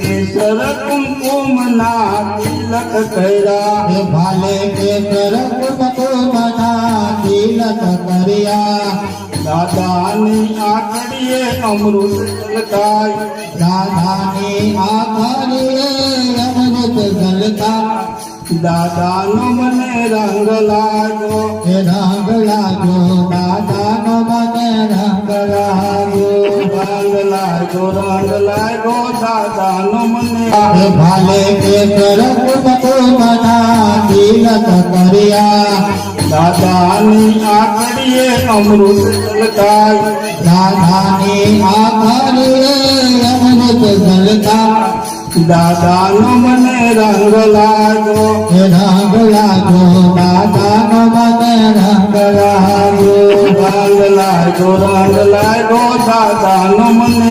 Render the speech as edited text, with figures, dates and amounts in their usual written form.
केसर कुमकुमना तिलक करा भाले केसर कुमकुमना तिलक करिया दादानी आखड़िए अमृत जलकाय दादानी आखड़िए अमृत जलकाय दादानो मने रंग लागो रंग लागो दादानो मने रंग लागो रंग लागो दादानो मने भाले केसर कुमकुमना तिलक करिया दादानी आखड़िए अमृत जलकाय दादानी आखड़िए अमृत जलकाय दादानो मने रंग लागो दादानो मने रंग लागो रंग लागो दादानो मने